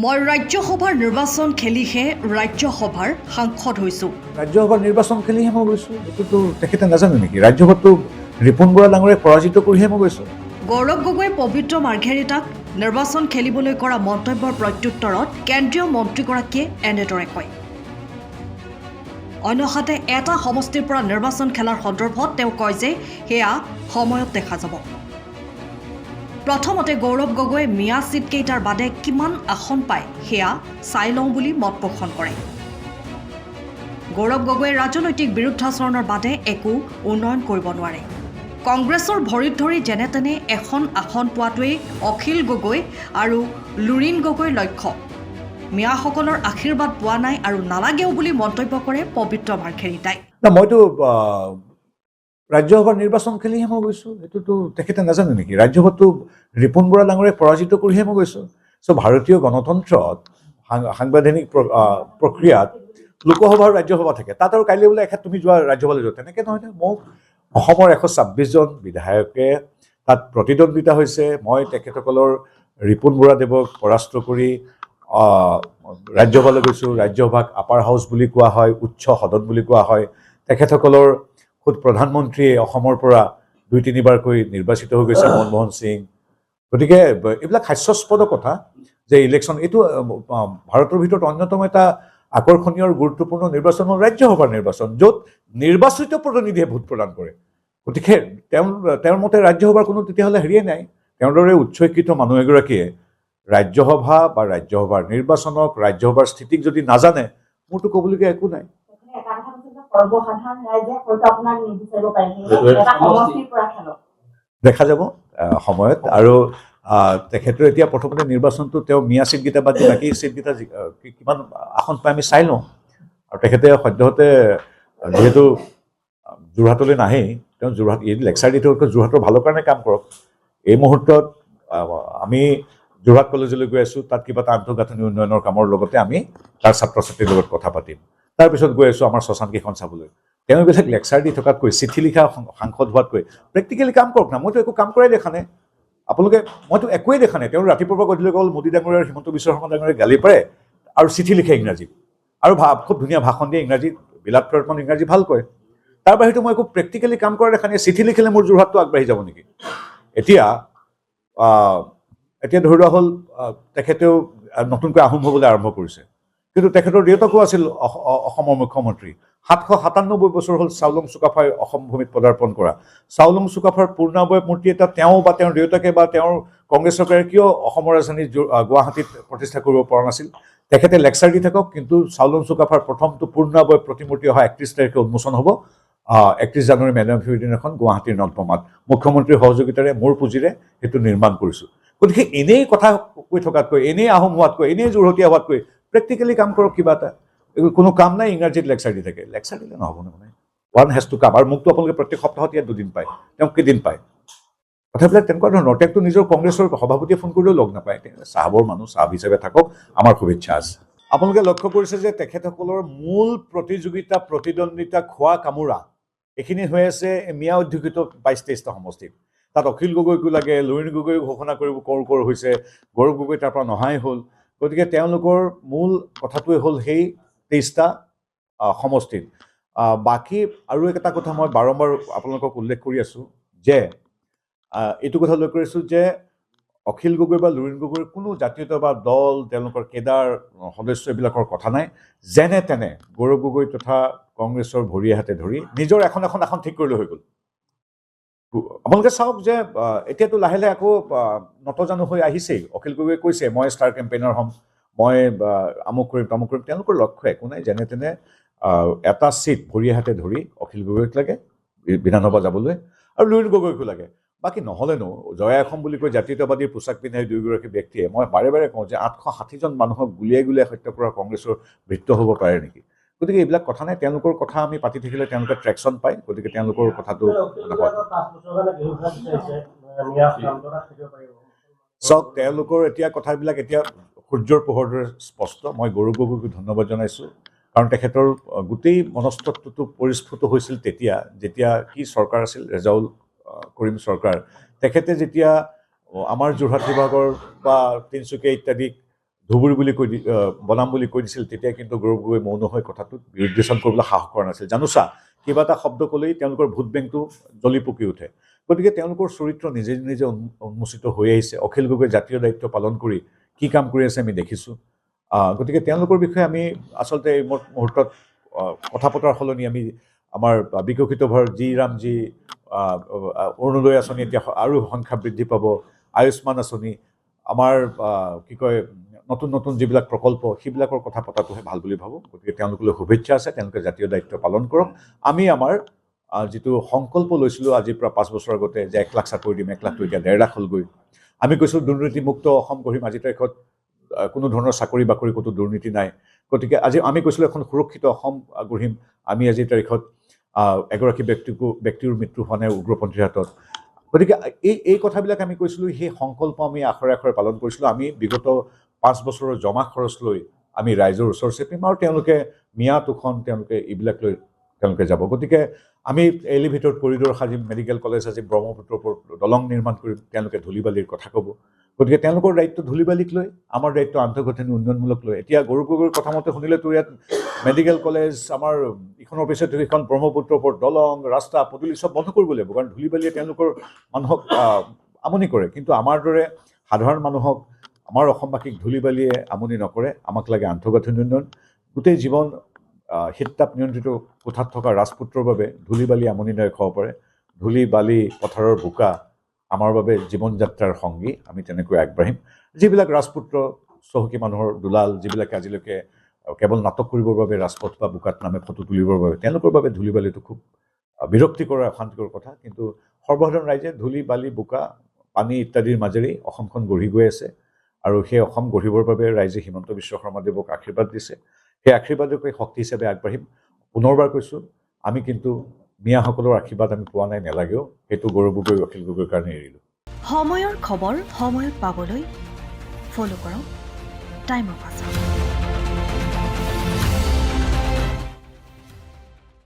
মই ৰাজ্যসভাৰ নিৰ্বাচন খেলিহে ৰাজ্যসভাৰ সাংসদ হৈছোঁ। ৰাজ্যসভাৰ নিৰ্বাচন খেলিহে মই গৈছোঁ, এইটোতো তেখেতে নাজানে নেকি? ৰাজ্যসভাতো ৰিপুণ বৰা ডাঙৰে পৰাজিত কৰিহে মই গৈছোঁ। গৌৰৱ গগৈ পবিত্ৰ মাৰ্ঘেৰিটাক নিৰ্বাচন খেলিবলৈ কৰা মন্তব্যৰ প্ৰত্যুত্তৰত কেন্দ্ৰীয় মন্ত্ৰীগৰাকীয়ে এনেদৰে কয়। অন্যহাতে এটা সমষ্টিৰ পৰা নিৰ্বাচন খেলাৰ সন্দৰ্ভত তেওঁ কয় যে সেয়া সময়ত দেখা যাব। প্ৰথমতে গৌৰৱ গগৈয়ে মিয়া ছিটকেইটাৰ বাদে কিমান আসন পায় সেয়া চাই লওঁ বুলি মত পোষণ কৰে। গৌৰৱ গগৈয়ে ৰাজনৈতিক বিৰুদ্ধাচৰণৰ বাদে একো উন্নয়ন কৰিব নোৱাৰে। কংগ্ৰেছৰ ভৰিত ধৰি যেনে তেনে এখন আসন পোৱাটোৱেই অখিল গগৈ আৰু লুৰিণ গগৈৰ লক্ষ্য। মিয়াসকলৰ আশীৰ্বাদ পোৱা নাই আৰু নালাগেও বুলি মন্তব্য কৰে পবিত্ৰ মাৰ্ঘেৰিটাই। মইতো ৰাজ্যসভাৰ নিৰ্বাচন খেলিহে মই গৈছোঁ, এইটোতো তেখেতে নাজানে নেকি? ৰাজ্যসভাতো ৰিপুণ বৰা ডাঙৰে পৰাজিত কৰিহে মই গৈছোঁ। চ' ভাৰতীয় গণতন্ত্ৰত সাংবিধানিক প্ৰক্ৰিয়াত লোকসভা আৰু ৰাজ্যসভা থাকে। তাত আৰু কাইলৈ বোলে এখেত তুমি যোৱা ৰাজ্যসভালৈ যোৱা, তেনেকৈ নহয়। মোক অসমৰ 126জন বিধায়কে তাত প্ৰতিদ্বন্দ্বিতা হৈছে। মই তেখেতসকলৰ ৰিপুণ বৰাদেৱক পৰাস্ত কৰি ৰাজ্যসভালৈ গৈছোঁ। ৰাজ্যসভাক আপাৰ হাউচ বুলি কোৱা হয়, উচ্চ সদন বুলি কোৱা হয়। তেখেতসকলৰ খুদ প্ৰধানমন্ত্ৰীয়ে অসমৰ পৰা 2-3বাৰকৈ নিৰ্বাচিত হৈ গৈছে, মনমোহন সিং। গতিকে এইবিলাক হাস্যাস্পদ কথা যে ইলেকশ্যন এইটো ভাৰতৰ ভিতৰত অন্যতম এটা আকৰ্ষণীয় আৰু গুৰুত্বপূৰ্ণ নিৰ্বাচন হ'ল ৰাজ্যসভাৰ নিৰ্বাচন, য'ত নিৰ্বাচিত প্ৰতিনিধিয়ে ভোট প্ৰদান কৰে। গতিকে তেওঁৰ মতে ৰাজ্যসভাৰ কোনো তেতিয়াহ'লে হেৰিয়ে নাই। তেওঁৰ দৰে উচ্চ শিক্ষিত মানুহ এগৰাকীয়ে ৰাজ্যসভা বা ৰাজ্যসভাৰ নিৰ্বাচনক, ৰাজ্যসভাৰ স্থিতিক যদি নাজানে, মোৰতো ক'বলগীয়া একো নাই। দেখা যাব সময়ত। আৰু তেখেতৰ এতিয়া প্ৰথমতে নিৰ্বাচনটো তেওঁ মিয়া ছিটকেইটা বাদ দি বাকী ছিটকেইটা কিমান আসন পাই আমি চাই লওঁ। আৰু তেখেতে সদ্যহতে যিহেতু যোৰহাটলৈ নাহেই, তেওঁ যোৰহাট লেকচাৰ দি থৈ যোৰহাটৰ ভালৰ কাৰণে কাম কৰক। এই মুহূৰ্তত আমি যোৰহাট কলেজলৈ গৈ আছোঁ, তাত কিবা এটা আন্তঃগাঁথনি উন্নয়নৰ কামৰ লগতে আমি তাৰ ছাত্ৰ ছাত্ৰীৰ লগত কথা পাতিম। তাৰপিছত গৈ আছোঁ আমাৰ শ্মশানকেইখন চাবলৈ। তেওঁ এইবিলাক লেকচাৰ দি থকাতকৈ, চিঠি লিখা সাংসদ হোৱাতকৈ প্ৰেক্টিকেলি কাম কৰক না। মইতো একো কাম কৰাই দেখা নাই। আপোনালোকে মইতো একোৱেই দেখা নাই। তেওঁ ৰাতিপুৱাৰ পৰা গধূলি অকল মোদী ডাঙৰীয়া আৰু হিমন্ত বিশ্ব শৰ্মা ডাঙৰীয়াই গালি পাৰে আৰু চিঠি লিখে ইংৰাজীত, আৰু খুব ধুনীয়া ভাষণ দিয়ে ইংৰাজীত, বিলাতকৰ্পণ ইংৰাজী ভাল কয়। তাৰ বাহিৰেতো মই একো প্ৰেক্টিকেলি কাম কৰা দেখা নাই। চিঠি লিখিলে মোৰ যোৰহাটটো আগবাঢ়ি যাব নেকি? এতিয়া ধৰি লোৱা হ'ল তেখেতেও নতুনকৈ আহোম হ'বলৈ আৰম্ভ কৰিছে, কিন্তু তেখেতৰ দেউতাকো আছিল অসমৰ মুখ্যমন্ত্ৰী। 797 বছৰ হ'ল চাওলুং চুকাফাই অসম ভূমিত পদাৰ্পণ কৰা। চাওলুং চুকাফাৰ পূৰ্ণাবয়ব মূৰ্তি এটা তেওঁ বা তেওঁৰ দেউতাকে বা তেওঁৰ কংগ্ৰেছ চৰকাৰে কিয় অসমৰ ৰাজধানী গুৱাহাটীত প্ৰতিষ্ঠা কৰিব পৰা নাছিল? তেখেতে লেকচাৰ দি থাকক, কিন্তু চাওলুং চুকাফাৰ প্ৰথমটো পূৰ্ণাবয়ব প্ৰতিমূৰ্তি অহা 31 তাৰিখে উন্মোচন হ'ব। 31 জানুৱাৰী মেডাম ফিউডিন এখন গুৱাহাটীৰ নলপমাত মুখ্যমন্ত্ৰীৰ সহযোগিতাৰে মোৰ পুঁজিৰে সেইটো নিৰ্মাণ কৰিছোঁ। গতিকে এনেই কথা কৈ থকাতকৈ, এনেই আহোম হোৱাতকৈ, এনেই যোৰহতীয়া হোৱাতকৈ প্ৰেক্টিকেলি কাম কৰক কিবা এটা। কোনো কাম নাই, ইংৰাজীত লেকচাৰ দি থাকে। লেকচাৰ দিলে নহ'ব নহয়। One has to come. আৰু মোকতো আপোনালোকে প্ৰত্যেক সপ্তাহত ইয়াত 2 দিন পায়, তেওঁক কেইদিন পায়? কথাবিলাক তেনেকুৱা ধৰণৰ। তেওঁকতো নিজৰ কংগ্ৰেছৰ সভাপতিয়ে ফোন কৰিলেও লগ নাপায়। চাহাবৰ মানুহ, চাহাব হিচাপে থাকক, আমাৰ শুভেচ্ছা আছে। আপোনালোকে লক্ষ্য কৰিছে যে তেখেতসকলৰ মূল প্ৰতিদ্বন্দ্বিতা খোৱা কামোৰা এইখিনি হৈ আছে মিয়া অধ্যুষিত 22-23টা সমষ্টিত। তাত অখিল গগৈকো লাগে, লুৰিণ গগৈ ঘোষণা কৰিব কৰ হৈছে, গৌৰৱ গগৈ তাৰ পৰা নহাই হ'ল। গতিকে তেওঁলোকৰ মূল কথাটোৱে হ'ল সেই 23টা সমষ্টিত। বাকী আৰু এটা কথা মই বাৰম্বাৰ আপোনালোকক উল্লেখ কৰি আছোঁ যে এইটো কথা উল্লেখ কৰিছোঁ যে অখিল গগৈ বা লুৰিণ গগৈৰ কোনো জাতীয়তাবাদ দল, তেওঁলোকৰ কেডাৰ সদস্য এইবিলাকৰ কথা নাই। যেনে তেনে গৌৰৱ গগৈ তথা কংগ্ৰেছৰ ভৰিয়ে হাতে ধৰি নিজৰ এখন আসন ঠিক কৰিলে হৈ গ'ল। আপোনালোকে চাওক যে এতিয়াতো লাহে লাহে আকৌ নতজানু হৈ আহিছেই। অখিল গগৈয়ে কৈছে মই ষ্টাৰ কেম্পেইনাৰ হ'ম, মই আমুক কৰিম তামুক কৰিম। তেওঁলোকৰ লক্ষ্য একো নাই। যেনে তেনে এটা ছিট ভৰিয়ে হাতে ধৰি অখিল গগৈক লাগে বিধানসভা যাবলৈ, আৰু লুৰিণ গগৈকো লাগে। বাকী নহ'লেনো জয়া অসম বুলি কৈ জাতীয়তাবাদী পোছাক পিন্ধাই দুয়োগৰাকী ব্যক্তিয়ে, মই বাৰে বাৰে কওঁ যে 860জন মানুহক গুলিয়াই গুলিয়াই হত্যা কৰা কংগ্ৰেছৰ বৃত্ত হ'ব পাৰে নেকি? গতিকে এইবিলাক কথা নাই। তেওঁলোকৰ কথা আমি পাতি থাকিলে তেওঁলোকে ট্ৰেকশ্যন পায়। গতিকে তেওঁলোকৰ কথাটো চাওক, তেওঁলোকৰ এতিয়া কথাবিলাক এতিয়া সূৰ্যৰ পোহৰ দৰে স্পষ্ট। মই গৌৰৱ গগৈক ধন্যবাদ জনাইছোঁ, কাৰণ তেখেতৰ গোটেই মনস্তত্বটো পৰিস্ফুট হৈছিল তেতিয়া যেতিয়া কি চৰকাৰ আছিল, ৰেজাউল কৰিম চৰকাৰ। তেখেতে যেতিয়া আমাৰ যোৰহাট বিভাগৰ বা তিনিচুকীয়া ইত্যাদিক ধুবুৰী বুলি বনাম বুলি কৈ দিছিল, তেতিয়া কিন্তু গৌৰৱ গগৈ মৌন হৈ কথাটোত বিৰোধিতা কৰিবলৈ সাহস কৰা নাছিল। জানোচা কিবা এটা শব্দ ক'লেই তেওঁলোকৰ ভোট বেংকটো জ্বলি পকি উঠে। গতিকে তেওঁলোকৰ চৰিত্ৰ নিজে নিজে উন্মোচিত হৈ আহিছে। অখিল গগৈ জাতীয় দায়িত্ব পালন কৰি কি কাম কৰি আছে আমি দেখিছোঁ। গতিকে তেওঁলোকৰ বিষয়ে আমি আচলতে এই মুহূৰ্তত কথা পতাৰ সলনি আমি আমাৰ বিকশিত ভাৰত জি ৰামজী, অৰুণোদয় আঁচনি এতিয়া আৰু সংখ্যা বৃদ্ধি পাব, আয়ুষ্মান আঁচনি, আমাৰ কি কয় নতুন নতুন যিবিলাক প্ৰকল্প, সেইবিলাকৰ কথা পতাটোহে ভাল বুলি ভাবোঁ। গতিকে তেওঁলোকলৈ শুভেচ্ছা আছে, তেওঁলোকে জাতীয় দায়িত্ব পালন কৰক। আমি আমাৰ যিটো সংকল্প লৈছিলোঁ আজিৰ পৰা 5 বছৰ আগতে যে 1 লাখ চাকৰি দিম, 1 লাখটো এতিয়া 1.5 লাখ হ'লগৈ। আমি কৈছোঁ দুৰ্নীতিমুক্ত অসম গঢ়িম, আজিৰ তাৰিখত কোনো ধৰণৰ চাকৰি বাকৰি ক'তো দুৰ্নীতি নাই। গতিকে আজি আমি কৈছিলোঁ এখন সুৰক্ষিত অসম গঢ়িম, আমি আজিৰ তাৰিখত এগৰাকী ব্যক্তিৰ মৃত্যু হোৱা নাই উগ্ৰপন্থীৰ হাতত। গতিকে এই কথাবিলাক আমি কৈছিলোঁ, সেই সংকল্প আমি আখৰে আখৰে পালন কৰিছিলোঁ। আমি বিগত 5 বছৰৰ জমা খৰচ লৈ আমি ৰাইজৰ ওচৰ চেপিম, আৰু তেওঁলোকে মিয়া তুখন তেওঁলোকে এইবিলাক লৈ তেওঁলোকে যাব। গতিকে আমি elevated corridor Sajim, medical college Sajim, ব্ৰহ্মপুত্ৰৰ ওপৰত দলং নিৰ্মাণ কৰিম, তেওঁলোকে ধূলি বালিৰ কথা ক'ব। গতিকে তেওঁলোকৰ দায়িত্ব ধূলি বালিক লৈ, আমাৰ দায়িত্ব আন্তঃগাঁথনি উন্নয়নমূলক লৈ। এতিয়া গৌৰৱ গগৈৰ কথা মতে শুনিলে তোৰ ইয়াত মেডিকেল কলেজ, আমাৰ ইখনৰ পিছত সিখন ব্ৰহ্মপুত্ৰৰ ওপৰত দলং, ৰাস্তা পদূলি চব বন্ধ কৰিব লাগিব, কাৰণ ধূলি বালিয়ে তেওঁলোকৰ মানুহক আমনি কৰে। কিন্তু আমাৰ দৰে সাধাৰণ মানুহক, আমাৰ অসমবাসীক ধূলি বালিয়ে আমনি নকৰে। আমাক লাগে আন্তঃগাঁথনি উন্নয়ন। গোটেই জীৱন শীততাপ নিয়ন্ত্ৰিত কোঠাত থকা ৰাজপুত্ৰৰ বাবে ধূলি বালি আমনিদায়ক হ'ব পাৰে। ধূলি বালি পথাৰৰ বোকা আমাৰ বাবে জীৱন যাত্ৰাৰ সংগী। আমি তেনেকৈ আগবাঢ়িম। যিবিলাক ৰাজপুত্ৰ চহকী মানুহৰ দুলাল, যিবিলাকে আজিলৈকে কেৱল নাটক কৰিবৰ বাবে ৰাজপথ বা বোকাত নামে ফটো তুলিবৰ বাবে, তেওঁলোকৰ বাবে ধূলি বালিটো খুব বিৰক্তিকৰ, অশান্তিকৰ কথা। কিন্তু সৰ্বসাধাৰণ ৰাইজে ধূলি বালি বোকা পানী ইত্যাদিৰ মাজেৰে অসমখন গঢ়ি গৈ আছে, আৰু সেই অসম গঢ়িবৰ বাবে ৰাইজে হিমন্ত বিশ্ব শৰ্মাদেৱক আশীৰ্বাদ দিছে। সেই আশীৰ্বাদকে শক্তি হিচাপে আগবাঢ়িম। পুনৰবাৰ কৈছোঁ, আমি কিন্তু মিয়াসকলৰ আশীৰ্বাদ আমি পোৱা নাই, নেলাগেও। সেইটো গৌৰৱ গগৈ, অখিল গগৈৰ কাৰণে এৰিলোঁ। সময়ৰ খবৰ সময়ত পাবলৈ ফ'ল' কৰক টাইম অফ আছাম।